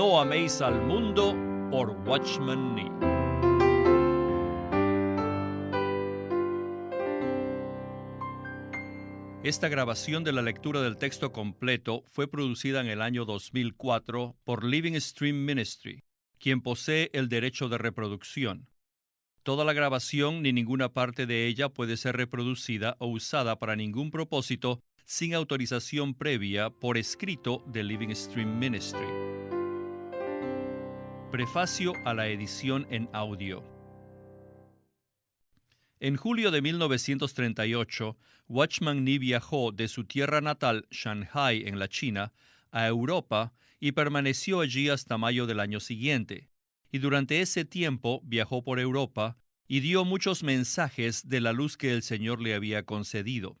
No améis al mundo por Watchman Nee. Esta grabación de la lectura del texto completo fue producida en el año 2004 por Living Stream Ministry, quien posee el derecho de reproducción. Toda la grabación ni ninguna parte de ella puede ser reproducida o usada para ningún propósito sin autorización previa por escrito de Living Stream Ministry. Prefacio a la edición en audio. En julio de 1938, Watchman Nee viajó de su tierra natal, Shanghái, en la China, a Europa y permaneció allí hasta mayo del año siguiente. Y durante ese tiempo viajó por Europa y dio muchos mensajes de la luz que el Señor le había concedido.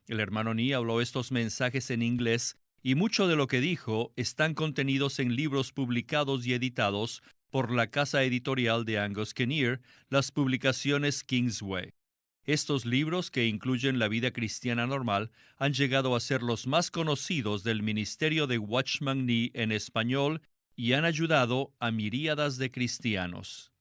El hermano Nee habló estos mensajes en inglés y mucho de lo que dijo están contenidos en libros publicados y editados por la casa editorial de Angus Kinnear, las publicaciones Kingsway. Estos libros, que incluyen la vida cristiana normal, han llegado a ser los más conocidos del ministerio de Watchman Nee en español y han ayudado a miríadas de cristianos.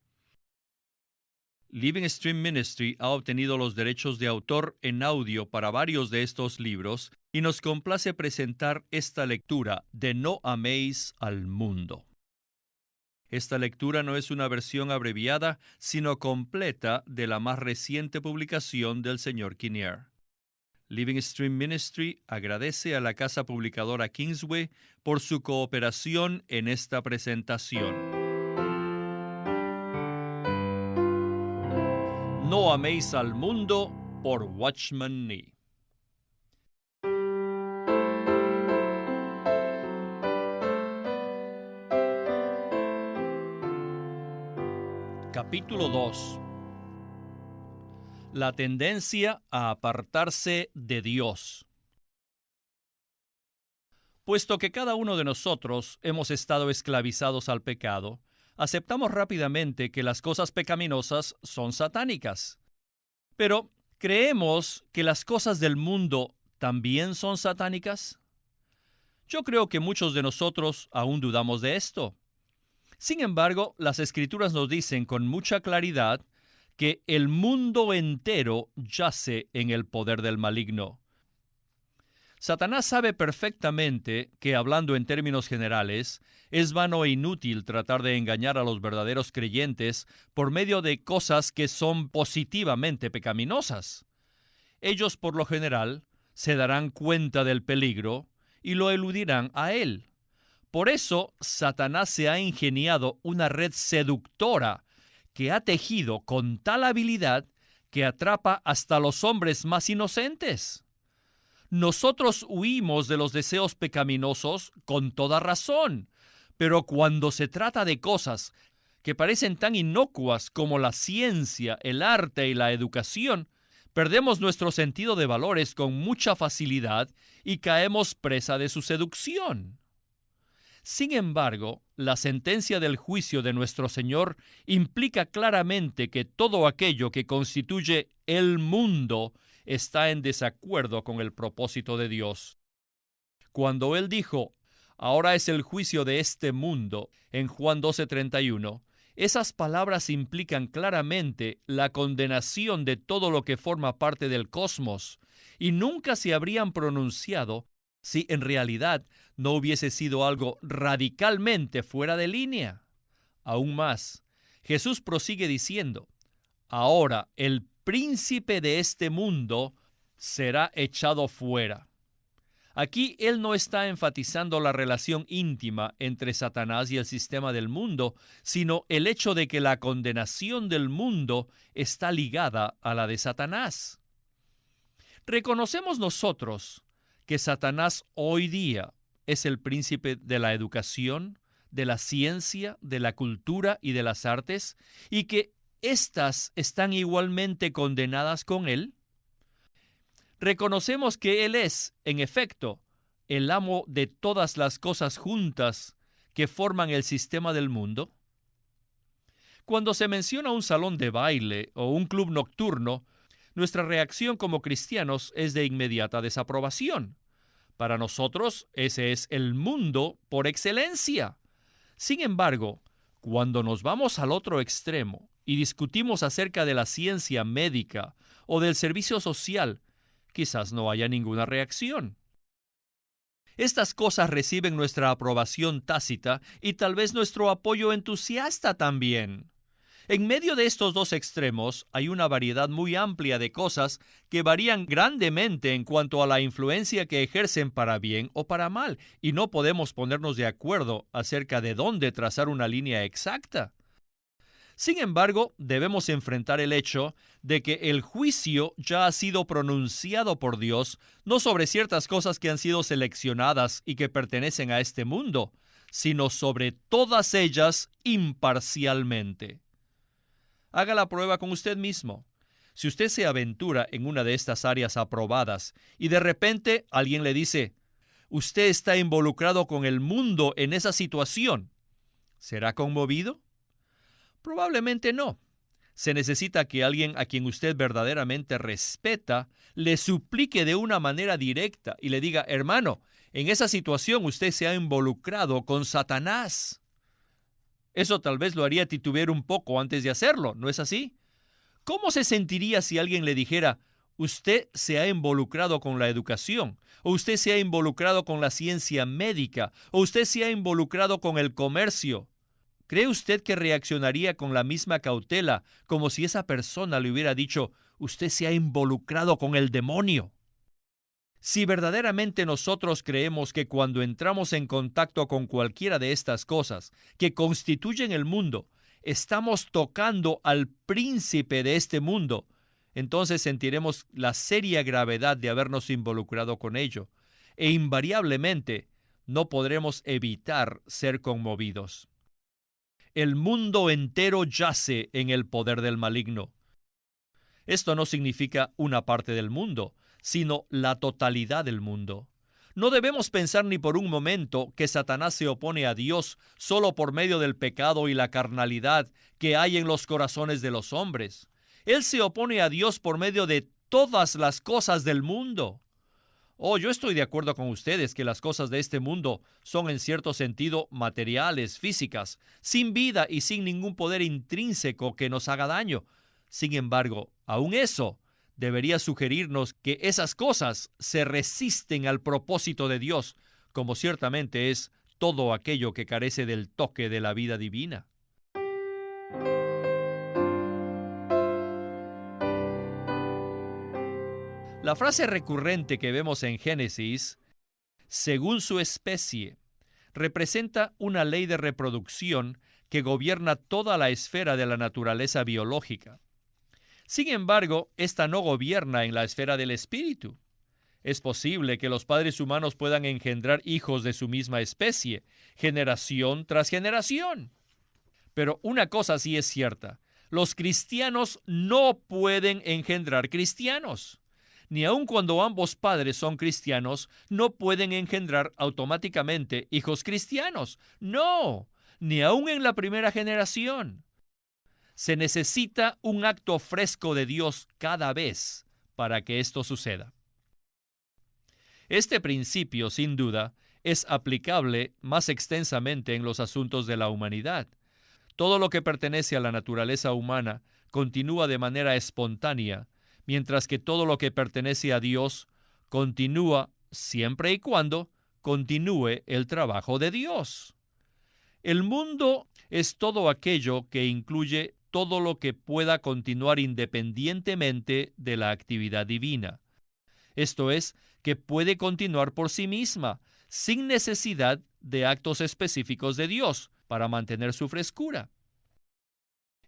Living Stream Ministry ha obtenido los derechos de autor en audio para varios de estos libros y nos complace presentar esta lectura de No améis al mundo. Esta lectura no es una versión abreviada, sino completa de la más reciente publicación del Sr. Kinnear. Living Stream Ministry agradece a la casa publicadora Kingsway por su cooperación en esta presentación. No améis al mundo por Watchman Nee. Capítulo 2. La tendencia a apartarse de Dios. Puesto que cada uno de nosotros hemos estado esclavizados al pecado, aceptamos rápidamente que las cosas pecaminosas son satánicas. Pero, ¿creemos que las cosas del mundo también son satánicas? Yo creo que muchos de nosotros aún dudamos de esto. Sin embargo, las Escrituras nos dicen con mucha claridad que el mundo entero yace en el poder del maligno. Satanás sabe perfectamente que, hablando en términos generales, es vano e inútil tratar de engañar a los verdaderos creyentes por medio de cosas que son positivamente pecaminosas. Ellos, por lo general, se darán cuenta del peligro y lo eludirán a él. Por eso, Satanás se ha ingeniado una red seductora que ha tejido con tal habilidad que atrapa hasta los hombres más inocentes. Nosotros huimos de los deseos pecaminosos con toda razón, pero cuando se trata de cosas que parecen tan inocuas como la ciencia, el arte y la educación, perdemos nuestro sentido de valores con mucha facilidad y caemos presa de su seducción. Sin embargo, la sentencia del juicio de nuestro Señor implica claramente que todo aquello que constituye el mundo está en desacuerdo con el propósito de Dios. Cuando Él dijo, ahora es el juicio de este mundo, en Juan 12:31, esas palabras implican claramente la condenación de todo lo que forma parte del cosmos, y nunca se habrían pronunciado si en realidad no hubiese sido algo radicalmente fuera de línea. Aún más, Jesús prosigue diciendo, ahora el príncipe de este mundo será echado fuera. Aquí Él no está enfatizando la relación íntima entre Satanás y el sistema del mundo, sino el hecho de que la condenación del mundo está ligada a la de Satanás. ¿Reconocemos nosotros que Satanás hoy día es el príncipe de la educación, de la ciencia, de la cultura y de las artes, y que éstas están igualmente condenadas con él? ¿Reconocemos que él es, en efecto, el amo de todas las cosas juntas que forman el sistema del mundo? Cuando se menciona un salón de baile o un club nocturno, nuestra reacción como cristianos es de inmediata desaprobación. Para nosotros, ese es el mundo por excelencia. Sin embargo, cuando nos vamos al otro extremo y discutimos acerca de la ciencia médica o del servicio social, quizás no haya ninguna reacción. Estas cosas reciben nuestra aprobación tácita y tal vez nuestro apoyo entusiasta también. En medio de estos dos extremos hay una variedad muy amplia de cosas que varían grandemente en cuanto a la influencia que ejercen para bien o para mal, y no podemos ponernos de acuerdo acerca de dónde trazar una línea exacta. Sin embargo, debemos enfrentar el hecho de que el juicio ya ha sido pronunciado por Dios, no sobre ciertas cosas que han sido seleccionadas y que pertenecen a este mundo, sino sobre todas ellas imparcialmente. Haga la prueba con usted mismo. Si usted se aventura en una de estas áreas aprobadas y de repente alguien le dice, usted está involucrado con el mundo en esa situación, ¿será conmovido? Probablemente no. Se necesita que alguien a quien usted verdaderamente respeta le suplique de una manera directa y le diga, hermano, en esa situación usted se ha involucrado con Satanás. Eso tal vez lo haría titubear un poco antes de hacerlo, ¿no es así? ¿Cómo se sentiría si alguien le dijera, usted se ha involucrado con la educación, o usted se ha involucrado con la ciencia médica, o usted se ha involucrado con el comercio? ¿Cree usted que reaccionaría con la misma cautela como si esa persona le hubiera dicho, usted se ha involucrado con el demonio? Si verdaderamente nosotros creemos que cuando entramos en contacto con cualquiera de estas cosas que constituyen el mundo, estamos tocando al príncipe de este mundo, entonces sentiremos la seria gravedad de habernos involucrado con ello, e invariablemente no podremos evitar ser conmovidos. El mundo entero yace en el poder del maligno. Esto no significa una parte del mundo, sino la totalidad del mundo. No debemos pensar ni por un momento que Satanás se opone a Dios solo por medio del pecado y la carnalidad que hay en los corazones de los hombres. Él se opone a Dios por medio de todas las cosas del mundo. Oh, yo estoy de acuerdo con ustedes que las cosas de este mundo son en cierto sentido materiales, físicas, sin vida y sin ningún poder intrínseco que nos haga daño. Sin embargo, aún eso debería sugerirnos que esas cosas se resisten al propósito de Dios, como ciertamente es todo aquello que carece del toque de la vida divina. La frase recurrente que vemos en Génesis, según su especie, representa una ley de reproducción que gobierna toda la esfera de la naturaleza biológica. Sin embargo, esta no gobierna en la esfera del espíritu. Es posible que los padres humanos puedan engendrar hijos de su misma especie, generación tras generación. Pero una cosa sí es cierta, los cristianos no pueden engendrar cristianos. Ni aun cuando ambos padres son cristianos, no pueden engendrar automáticamente hijos cristianos. No, ni aun en la primera generación. Se necesita un acto fresco de Dios cada vez para que esto suceda. Este principio, sin duda, es aplicable más extensamente en los asuntos de la humanidad. Todo lo que pertenece a la naturaleza humana continúa de manera espontánea, mientras que todo lo que pertenece a Dios continúa siempre y cuando continúe el trabajo de Dios. El mundo es todo aquello que incluye todo lo que pueda continuar independientemente de la actividad divina. Esto es, que puede continuar por sí misma, sin necesidad de actos específicos de Dios para mantener su frescura.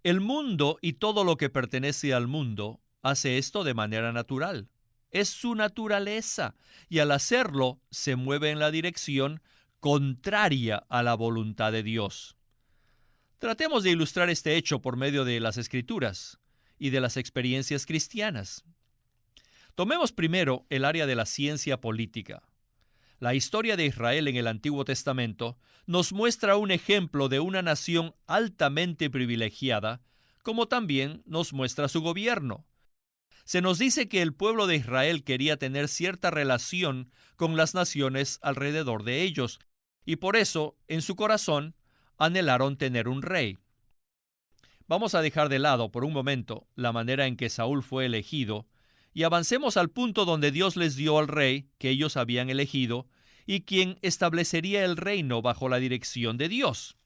El mundo y todo lo que pertenece al mundo hace esto de manera natural. Es su naturaleza, y al hacerlo se mueve en la dirección contraria a la voluntad de Dios. Tratemos de ilustrar este hecho por medio de las Escrituras y de las experiencias cristianas. Tomemos primero el área de la ciencia política. La historia de Israel en el Antiguo Testamento nos muestra un ejemplo de una nación altamente privilegiada, como también nos muestra su gobierno. Se nos dice que el pueblo de Israel quería tener cierta relación con las naciones alrededor de ellos, y por eso, en su corazón, anhelaron tener un rey. Vamos a dejar de lado por un momento la manera en que Saúl fue elegido y avancemos al punto donde Dios les dio al rey que ellos habían elegido y quien establecería el reino bajo la dirección de Dios.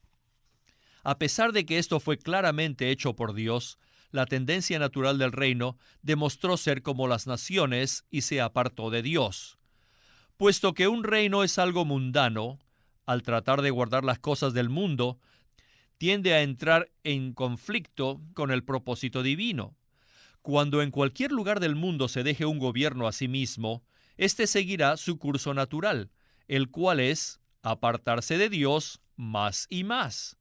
A pesar de que esto fue claramente hecho por Dios, la tendencia natural del reino demostró ser como las naciones y se apartó de Dios. Puesto que un reino es algo mundano, al tratar de guardar las cosas del mundo, tiende a entrar en conflicto con el propósito divino. Cuando en cualquier lugar del mundo se deje un gobierno a sí mismo, éste seguirá su curso natural, el cual es apartarse de Dios más y más.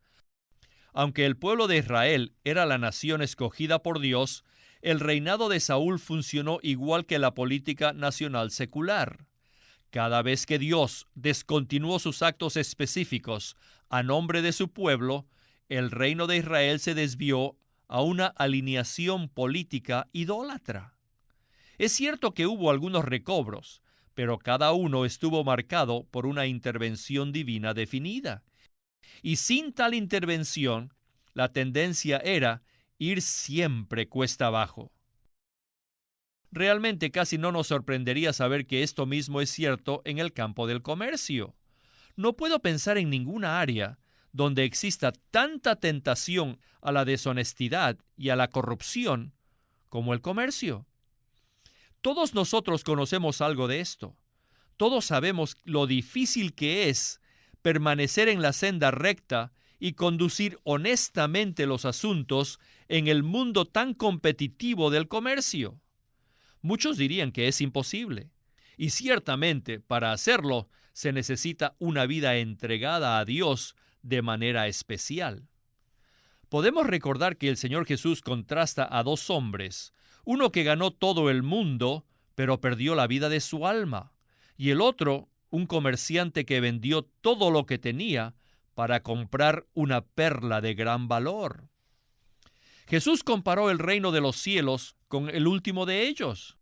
Aunque el pueblo de Israel era la nación escogida por Dios, el reinado de Saúl funcionó igual que la política nacional secular. Cada vez que Dios descontinuó sus actos específicos a nombre de su pueblo, el reino de Israel se desvió a una alineación política idólatra. Es cierto que hubo algunos recobros, pero cada uno estuvo marcado por una intervención divina definida. Y sin tal intervención, la tendencia era ir siempre cuesta abajo. Realmente casi no nos sorprendería saber que esto mismo es cierto en el campo del comercio. No puedo pensar en ninguna área donde exista tanta tentación a la deshonestidad y a la corrupción como el comercio. Todos nosotros conocemos algo de esto. Todos sabemos lo difícil que es permanecer en la senda recta y conducir honestamente los asuntos en el mundo tan competitivo del comercio. Muchos dirían que es imposible. Y ciertamente, para hacerlo, se necesita una vida entregada a Dios de manera especial. Podemos recordar que el Señor Jesús contrasta a dos hombres, uno que ganó todo el mundo, pero perdió la vida de su alma, y el otro, un comerciante que vendió todo lo que tenía para comprar una perla de gran valor. Jesús comparó el reino de los cielos con el último de ellos.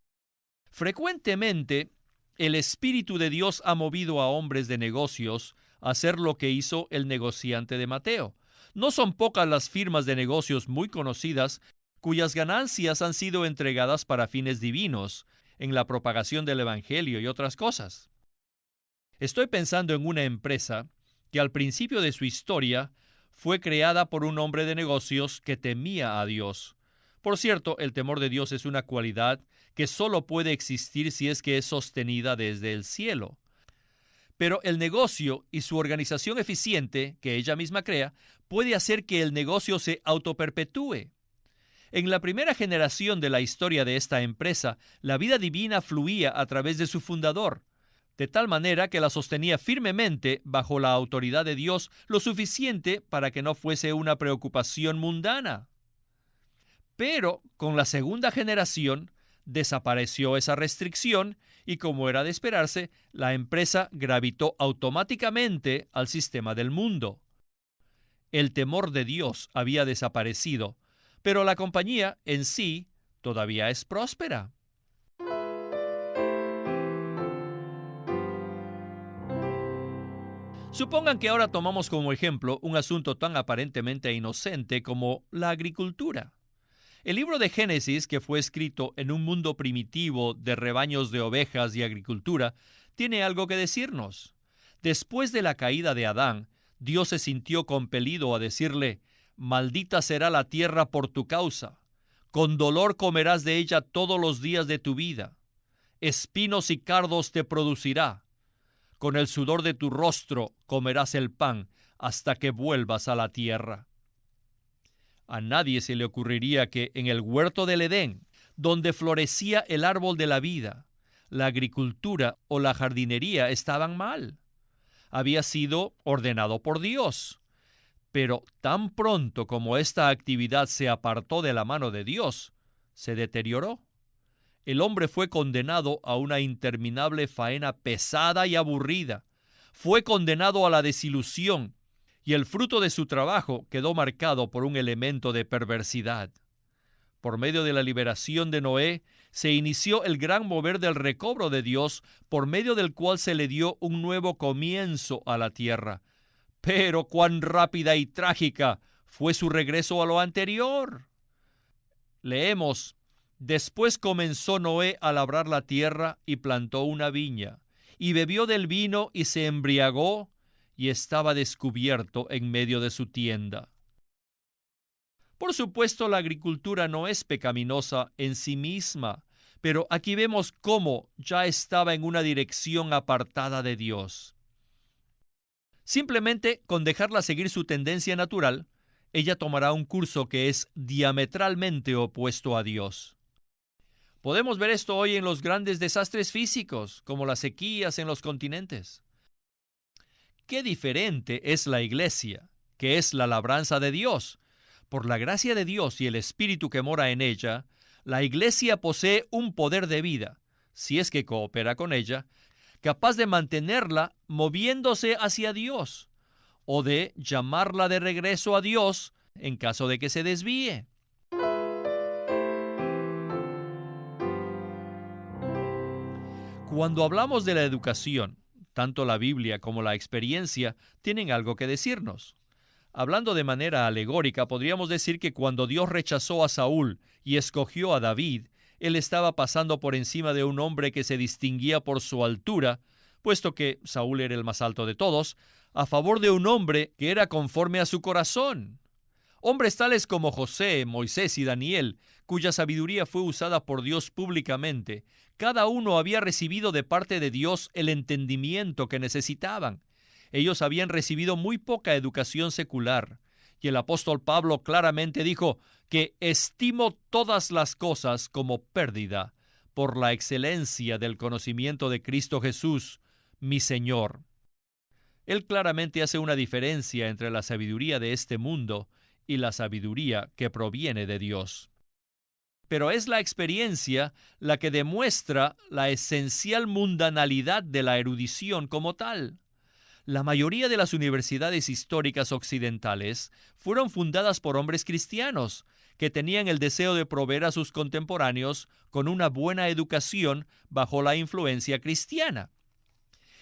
Frecuentemente, el Espíritu de Dios ha movido a hombres de negocios a hacer lo que hizo el negociante de Mateo. No son pocas las firmas de negocios muy conocidas cuyas ganancias han sido entregadas para fines divinos, en la propagación del Evangelio y otras cosas. Estoy pensando en una empresa que al principio de su historia fue creada por un hombre de negocios que temía a Dios. Por cierto, el temor de Dios es una cualidad que solo puede existir si es que es sostenida desde el cielo. Pero el negocio y su organización eficiente, que ella misma crea, puede hacer que el negocio se autoperpetúe. En la primera generación de la historia de esta empresa, la vida divina fluía a través de su fundador, de tal manera que la sostenía firmemente bajo la autoridad de Dios, lo suficiente para que no fuese una preocupación mundana. Pero con la segunda generación desapareció esa restricción y, como era de esperarse, la empresa gravitó automáticamente al sistema del mundo. El temor de Dios había desaparecido, pero la compañía en sí todavía es próspera. Supongan que ahora tomamos como ejemplo un asunto tan aparentemente inocente como la agricultura. El libro de Génesis, que fue escrito en un mundo primitivo de rebaños de ovejas y agricultura, tiene algo que decirnos. Después de la caída de Adán, Dios se sintió compelido a decirle: «Maldita será la tierra por tu causa. Con dolor comerás de ella todos los días de tu vida. Espinos y cardos te producirá. Con el sudor de tu rostro comerás el pan hasta que vuelvas a la tierra». A nadie se le ocurriría que en el huerto del Edén, donde florecía el árbol de la vida, la agricultura o la jardinería estaban mal. Había sido ordenado por Dios. Pero tan pronto como esta actividad se apartó de la mano de Dios, se deterioró. El hombre fue condenado a una interminable faena pesada y aburrida. Fue condenado a la desilusión, y el fruto de su trabajo quedó marcado por un elemento de perversidad. Por medio de la liberación de Noé, se inició el gran mover del recobro de Dios, por medio del cual se le dio un nuevo comienzo a la tierra. Pero cuán rápida y trágica fue su regreso a lo anterior. Leemos: después comenzó Noé a labrar la tierra y plantó una viña, y bebió del vino y se embriagó, y estaba descubierto en medio de su tienda. Por supuesto, la agricultura no es pecaminosa en sí misma, pero aquí vemos cómo ya estaba en una dirección apartada de Dios. Simplemente con dejarla seguir su tendencia natural, ella tomará un curso que es diametralmente opuesto a Dios. Podemos ver esto hoy en los grandes desastres físicos, como las sequías en los continentes. Qué diferente es la iglesia, que es la labranza de Dios. Por la gracia de Dios y el Espíritu que mora en ella, la iglesia posee un poder de vida, si es que coopera con ella, capaz de mantenerla moviéndose hacia Dios, o de llamarla de regreso a Dios en caso de que se desvíe. Cuando hablamos de la educación, tanto la Biblia como la experiencia tienen algo que decirnos. Hablando de manera alegórica, podríamos decir que cuando Dios rechazó a Saúl y escogió a David, él estaba pasando por encima de un hombre que se distinguía por su altura, puesto que Saúl era el más alto de todos, a favor de un hombre que era conforme a su corazón. Hombres tales como José, Moisés y Daniel, cuya sabiduría fue usada por Dios públicamente, cada uno había recibido de parte de Dios el entendimiento que necesitaban. Ellos habían recibido muy poca educación secular, y el apóstol Pablo claramente dijo que estimo todas las cosas como pérdida por la excelencia del conocimiento de Cristo Jesús, mi Señor. Él claramente hace una diferencia entre la sabiduría de este mundo y la sabiduría que proviene de Dios. Pero es la experiencia la que demuestra la esencial mundanalidad de la erudición como tal. La mayoría de las universidades históricas occidentales fueron fundadas por hombres cristianos que tenían el deseo de proveer a sus contemporáneos con una buena educación bajo la influencia cristiana.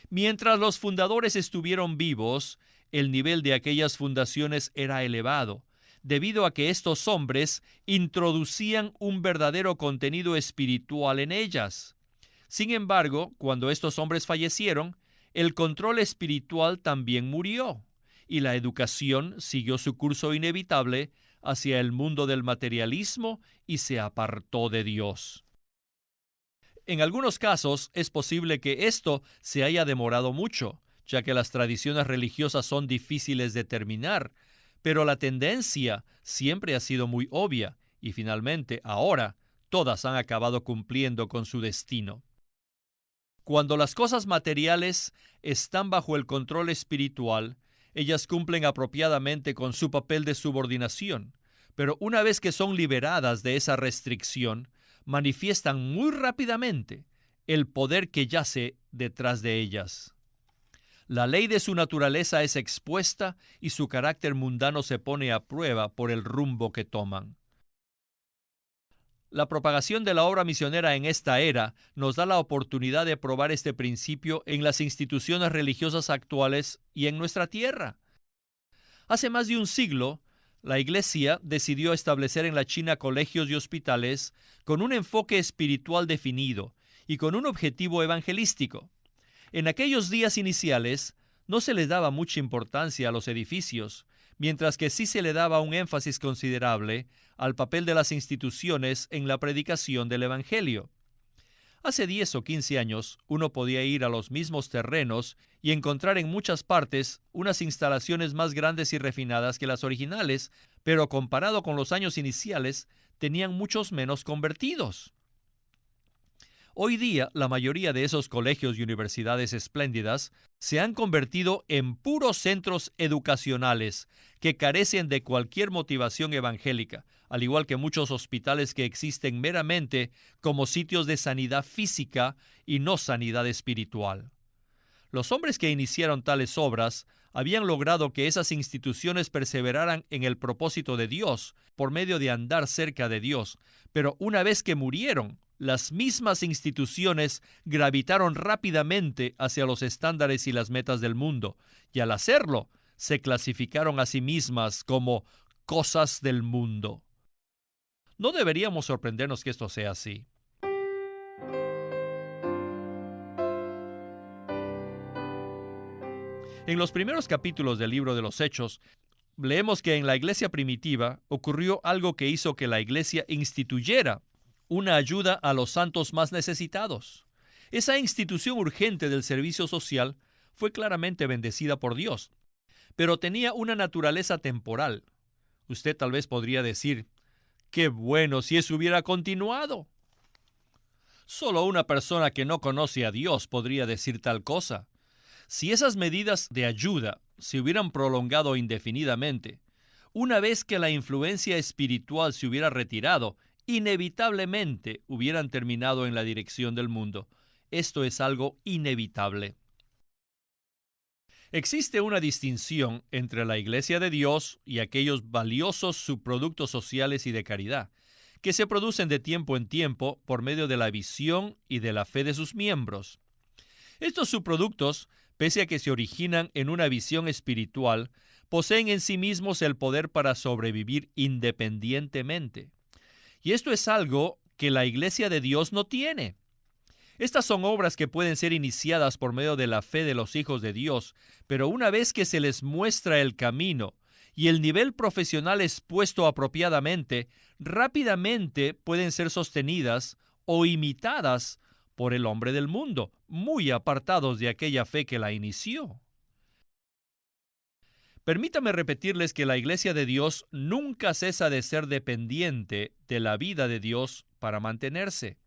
Mientras los fundadores estuvieron vivos, el nivel de aquellas fundaciones era elevado, debido a que estos hombres introducían un verdadero contenido espiritual en ellas. Sin embargo, cuando estos hombres fallecieron, el control espiritual también murió, y la educación siguió su curso inevitable hacia el mundo del materialismo y se apartó de Dios. En algunos casos es posible que esto se haya demorado mucho, ya que las tradiciones religiosas son difíciles de terminar, pero la tendencia siempre ha sido muy obvia y finalmente ahora todas han acabado cumpliendo con su destino. Cuando las cosas materiales están bajo el control espiritual, ellas cumplen apropiadamente con su papel de subordinación, pero una vez que son liberadas de esa restricción, manifiestan muy rápidamente el poder que yace detrás de ellas. La ley de su naturaleza es expuesta y su carácter mundano se pone a prueba por el rumbo que toman. La propagación de la obra misionera en esta era nos da la oportunidad de probar este principio en las instituciones religiosas actuales y en nuestra tierra. Hace más de un siglo, la Iglesia decidió establecer en la China colegios y hospitales con un enfoque espiritual definido y con un objetivo evangelístico. En aquellos días iniciales, no se les daba mucha importancia a los edificios, mientras que sí se le daba un énfasis considerable al papel de las instituciones en la predicación del Evangelio. Hace 10 o 15 años, uno podía ir a los mismos terrenos y encontrar en muchas partes unas instalaciones más grandes y refinadas que las originales, pero comparado con los años iniciales, tenían muchos menos convertidos. Hoy día, la mayoría de esos colegios y universidades espléndidas se han convertido en puros centros educacionales que carecen de cualquier motivación evangélica, al igual que muchos hospitales que existen meramente como sitios de sanidad física y no sanidad espiritual. Los hombres que iniciaron tales obras habían logrado que esas instituciones perseveraran en el propósito de Dios por medio de andar cerca de Dios, pero una vez que murieron, las mismas instituciones gravitaron rápidamente hacia los estándares y las metas del mundo, y al hacerlo, se clasificaron a sí mismas como cosas del mundo. No deberíamos sorprendernos que esto sea así. En los primeros capítulos del libro de los Hechos, leemos que en la iglesia primitiva ocurrió algo que hizo que la iglesia instituyera una ayuda a los santos más necesitados. Esa institución urgente del servicio social fue claramente bendecida por Dios, pero tenía una naturaleza temporal. Usted tal vez podría decir, qué bueno si eso hubiera continuado. Solo una persona que no conoce a Dios podría decir tal cosa. Si esas medidas de ayuda se hubieran prolongado indefinidamente, una vez que la influencia espiritual se hubiera retirado, inevitablemente hubieran terminado en la dirección del mundo. Esto es algo inevitable. Existe una distinción entre la Iglesia de Dios y aquellos valiosos subproductos sociales y de caridad, que se producen de tiempo en tiempo por medio de la visión y de la fe de sus miembros. Estos subproductos, pese a que se originan en una visión espiritual, poseen en sí mismos el poder para sobrevivir independientemente. Y esto es algo que la Iglesia de Dios no tiene. Estas son obras que pueden ser iniciadas por medio de la fe de los hijos de Dios, pero una vez que se les muestra el camino y el nivel profesional es puesto apropiadamente, rápidamente pueden ser sostenidas o imitadas por el hombre del mundo, muy apartados de aquella fe que la inició. Permítame repetirles que la Iglesia de Dios nunca cesa de ser dependiente de la vida de Dios para mantenerse.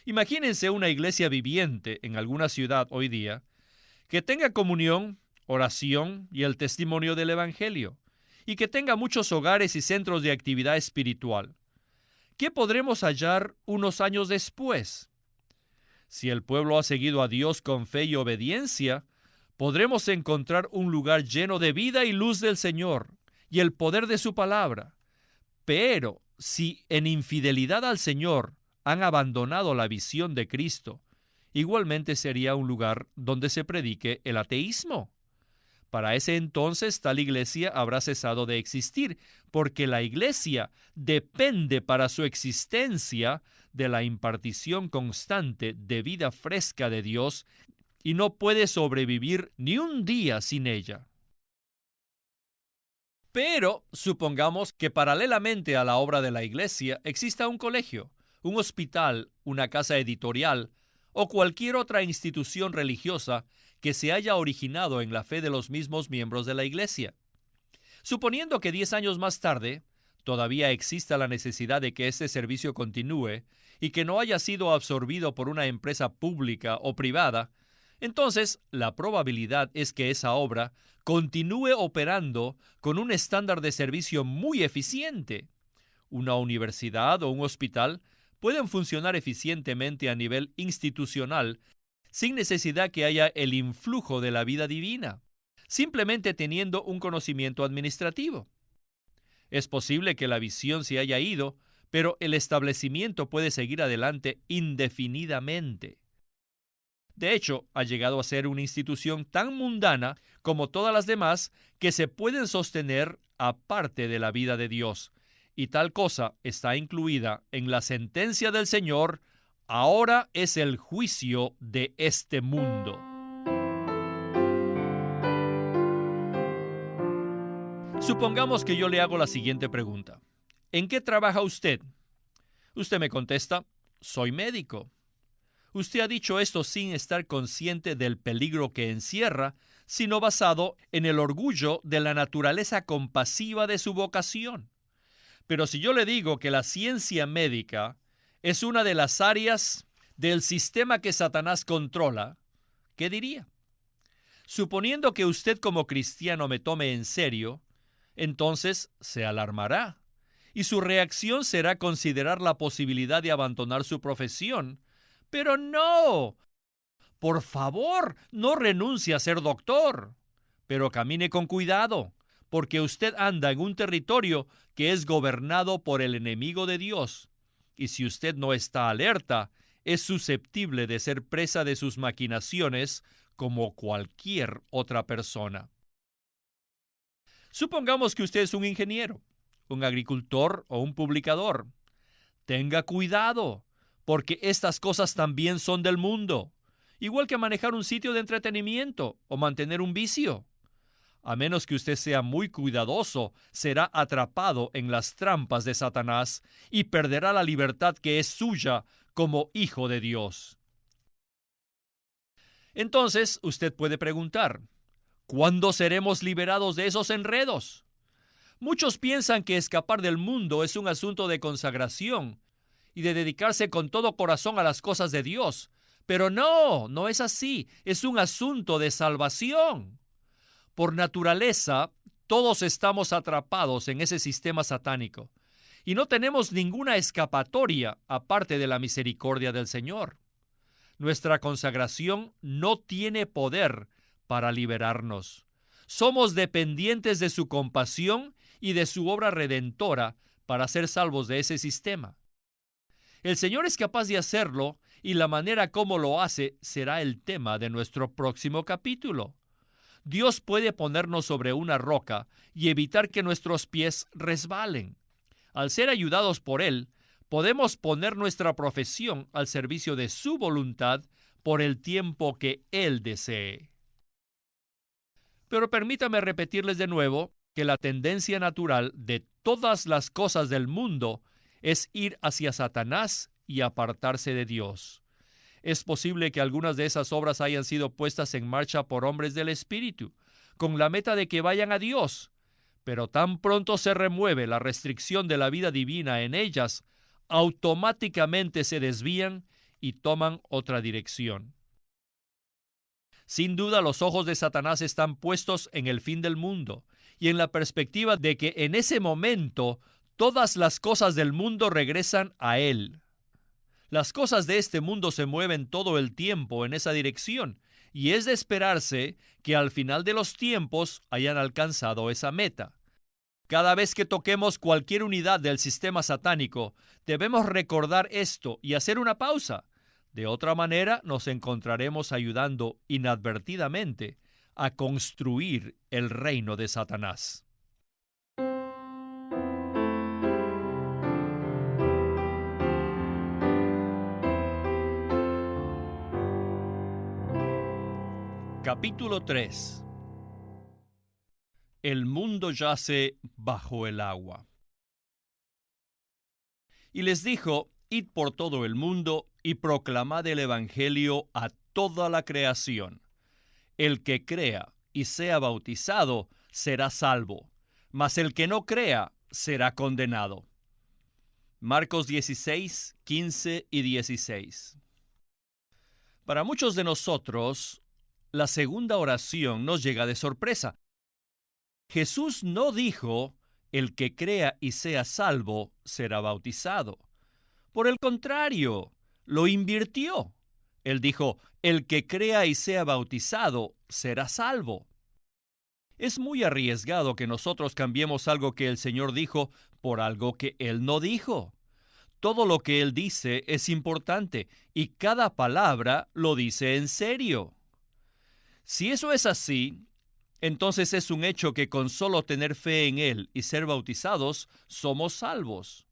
Imagínense una iglesia viviente en alguna ciudad hoy día que tenga comunión, oración y el testimonio del Evangelio, y que tenga muchos hogares y centros de actividad espiritual. ¿Qué podremos hallar unos años después? Si el pueblo ha seguido a Dios con fe y obediencia, podremos encontrar un lugar lleno de vida y luz del Señor y el poder de su palabra. Pero si en infidelidad al Señor han abandonado la visión de Cristo, igualmente sería un lugar donde se predique el ateísmo. Para ese entonces tal iglesia habrá cesado de existir, porque la iglesia depende para su existencia de la impartición constante de vida fresca de Dios y no puede sobrevivir ni un día sin ella. Pero supongamos que paralelamente a la obra de la iglesia exista un colegio, un hospital, una casa editorial o cualquier otra institución religiosa que se haya originado en la fe de los mismos miembros de la iglesia. Suponiendo que 10 años más tarde todavía exista la necesidad de que este servicio continúe y que no haya sido absorbido por una empresa pública o privada, entonces la probabilidad es que esa obra continúe operando con un estándar de servicio muy eficiente. Una universidad o un hospital pueden funcionar eficientemente a nivel institucional sin necesidad que haya el influjo de la vida divina, simplemente teniendo un conocimiento administrativo. Es posible que la visión se haya ido, pero el establecimiento puede seguir adelante indefinidamente. De hecho, ha llegado a ser una institución tan mundana como todas las demás que se pueden sostener aparte de la vida de Dios. Y tal cosa está incluida en la sentencia del Señor: ahora es el juicio de este mundo. Supongamos que yo le hago la siguiente pregunta: ¿en qué trabaja usted? Usted me contesta: soy médico. Usted ha dicho esto sin estar consciente del peligro que encierra, sino basado en el orgullo de la naturaleza compasiva de su vocación. Pero si yo le digo que la ciencia médica es una de las áreas del sistema que Satanás controla, ¿qué diría? Suponiendo que usted como cristiano me tome en serio, entonces se alarmará, y su reacción será considerar la posibilidad de abandonar su profesión. Pero no, por favor, no renuncie a ser doctor, pero camine con cuidado, porque usted anda en un territorio que es gobernado por el enemigo de Dios, y si usted no está alerta, es susceptible de ser presa de sus maquinaciones como cualquier otra persona. Supongamos que usted es un ingeniero, un agricultor o un publicador. Tenga cuidado, porque estas cosas también son del mundo, igual que manejar un sitio de entretenimiento o mantener un vicio. A menos que usted sea muy cuidadoso, será atrapado en las trampas de Satanás y perderá la libertad que es suya como hijo de Dios. Entonces, usted puede preguntar, ¿cuándo seremos liberados de esos enredos? Muchos piensan que escapar del mundo es un asunto de consagración y de dedicarse con todo corazón a las cosas de Dios. Pero no es así. Es un asunto de salvación. Por naturaleza, todos estamos atrapados en ese sistema satánico y no tenemos ninguna escapatoria aparte de la misericordia del Señor. Nuestra consagración no tiene poder para liberarnos. Somos dependientes de su compasión y de su obra redentora para ser salvos de ese sistema. El Señor es capaz de hacerlo y la manera como lo hace será el tema de nuestro próximo capítulo. Dios puede ponernos sobre una roca y evitar que nuestros pies resbalen. Al ser ayudados por Él, podemos poner nuestra profesión al servicio de su voluntad por el tiempo que Él desee. Pero permítame repetirles de nuevo que la tendencia natural de todas las cosas del mundo es ir hacia Satanás y apartarse de Dios. Es posible que algunas de esas obras hayan sido puestas en marcha por hombres del Espíritu, con la meta de que vayan a Dios, pero tan pronto se remueve la restricción de la vida divina en ellas, automáticamente se desvían y toman otra dirección. Sin duda, los ojos de Satanás están puestos en el fin del mundo y en la perspectiva de que en ese momento todas las cosas del mundo regresan a él. Las cosas de este mundo se mueven todo el tiempo en esa dirección, y es de esperarse que al final de los tiempos hayan alcanzado esa meta. Cada vez que toquemos cualquier unidad del sistema satánico, debemos recordar esto y hacer una pausa. De otra manera, nos encontraremos ayudando inadvertidamente a construir el reino de Satanás. Capítulo 3. El mundo yace bajo el agua. Y les dijo, id por todo el mundo y proclamad el evangelio a toda la creación. El que crea y sea bautizado será salvo, mas el que no crea será condenado. Marcos 16, 15 y 16. Para muchos de nosotros, la segunda oración nos llega de sorpresa. Jesús no dijo, el que crea y sea salvo será bautizado. Por el contrario, lo invirtió. Él dijo, el que crea y sea bautizado será salvo. Es muy arriesgado que nosotros cambiemos algo que el Señor dijo por algo que Él no dijo. Todo lo que Él dice es importante y cada palabra lo dice en serio. Si eso es así, entonces es un hecho que con solo tener fe en Él y ser bautizados, somos salvos.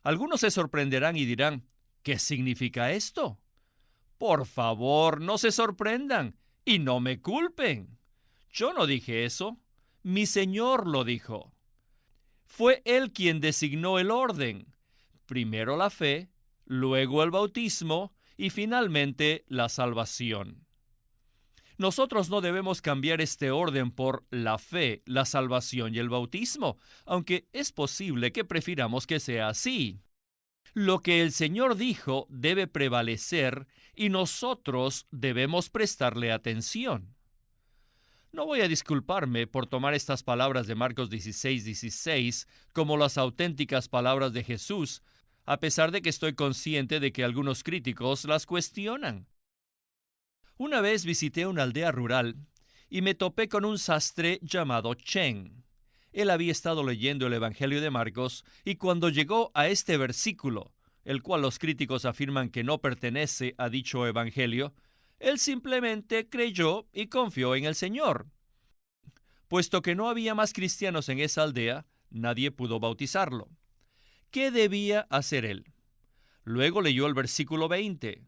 Algunos se sorprenderán y dirán, ¿qué significa esto? Por favor, no se sorprendan y no me culpen. Yo no dije eso, mi Señor lo dijo. Fue Él quien designó el orden. Primero la fe, luego el bautismo y finalmente la salvación. Nosotros no debemos cambiar este orden por la fe, la salvación y el bautismo, aunque es posible que prefiramos que sea así. Lo que el Señor dijo debe prevalecer y nosotros debemos prestarle atención. No voy a disculparme por tomar estas palabras de Marcos 16:16 como las auténticas palabras de Jesús, a pesar de que estoy consciente de que algunos críticos las cuestionan. Una vez visité una aldea rural y me topé con un sastre llamado Chen. Él había estado leyendo el Evangelio de Marcos y cuando llegó a este versículo, el cual los críticos afirman que no pertenece a dicho Evangelio, él simplemente creyó y confió en el Señor. Puesto que no había más cristianos en esa aldea, nadie pudo bautizarlo. ¿Qué debía hacer él? Luego leyó el versículo 20.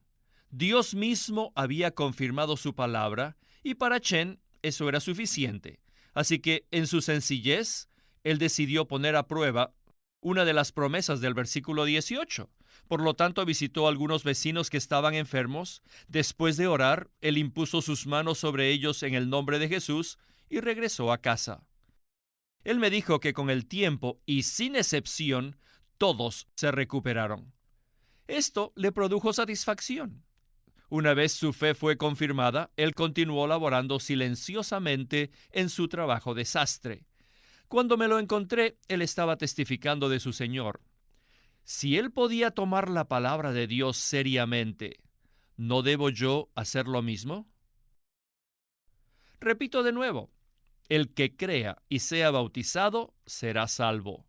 Dios mismo había confirmado su palabra y para Chen eso era suficiente. Así que en su sencillez, él decidió poner a prueba una de las promesas del versículo 18. Por lo tanto, visitó a algunos vecinos que estaban enfermos. Después de orar, él impuso sus manos sobre ellos en el nombre de Jesús y regresó a casa. Él me dijo que con el tiempo y sin excepción, todos se recuperaron. Esto le produjo satisfacción. Una vez su fe fue confirmada, él continuó laborando silenciosamente en su trabajo de sastre. Cuando me lo encontré, él estaba testificando de su Señor. Si él podía tomar la palabra de Dios seriamente, ¿no debo yo hacer lo mismo? Repito de nuevo, el que crea y sea bautizado será salvo.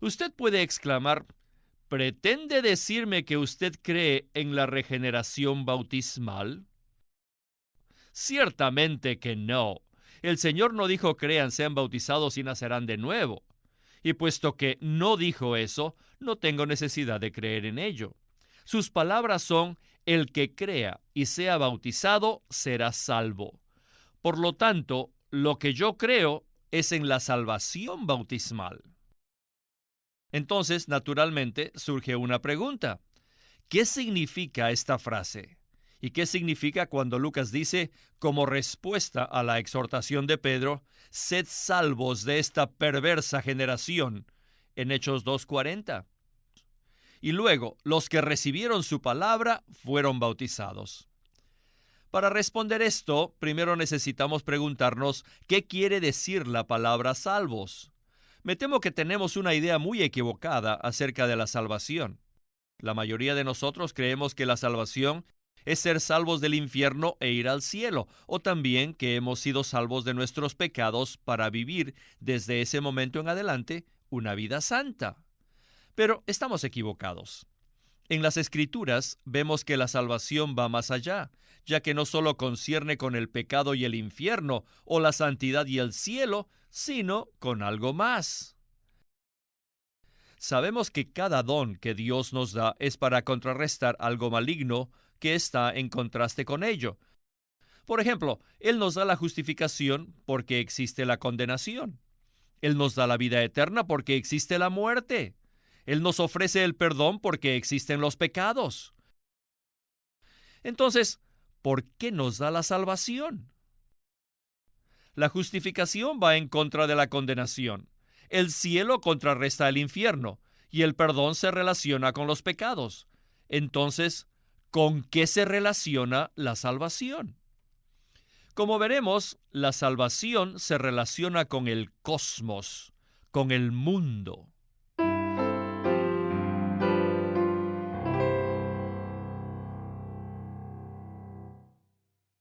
Usted puede exclamar, ¿pretende decirme que usted cree en la regeneración bautismal? Ciertamente que no. El Señor no dijo crean, sean bautizados y nacerán de nuevo. Y puesto que no dijo eso, no tengo necesidad de creer en ello. Sus palabras son, el que crea y sea bautizado será salvo. Por lo tanto, lo que yo creo es en la salvación bautismal. Entonces, naturalmente, surge una pregunta. ¿Qué significa esta frase? ¿Y qué significa cuando Lucas dice, como respuesta a la exhortación de Pedro, sed salvos de esta perversa generación, en Hechos 2:40? Y luego, los que recibieron su palabra fueron bautizados. Para responder esto, primero necesitamos preguntarnos qué quiere decir la palabra salvos. Me temo que tenemos una idea muy equivocada acerca de la salvación. La mayoría de nosotros creemos que la salvación es ser salvos del infierno e ir al cielo, o también que hemos sido salvos de nuestros pecados para vivir desde ese momento en adelante una vida santa. Pero estamos equivocados. En las Escrituras vemos que la salvación va más allá, ya que no solo concierne con el pecado y el infierno, o la santidad y el cielo, sino con algo más. Sabemos que cada don que Dios nos da es para contrarrestar algo maligno que está en contraste con ello. Por ejemplo, Él nos da la justificación porque existe la condenación. Él nos da la vida eterna porque existe la muerte. Él nos ofrece el perdón porque existen los pecados. Entonces, ¿por qué nos da la salvación? La justificación va en contra de la condenación. El cielo contrarresta el infierno y el perdón se relaciona con los pecados. Entonces, ¿con qué se relaciona la salvación? Como veremos, la salvación se relaciona con el cosmos, con el mundo.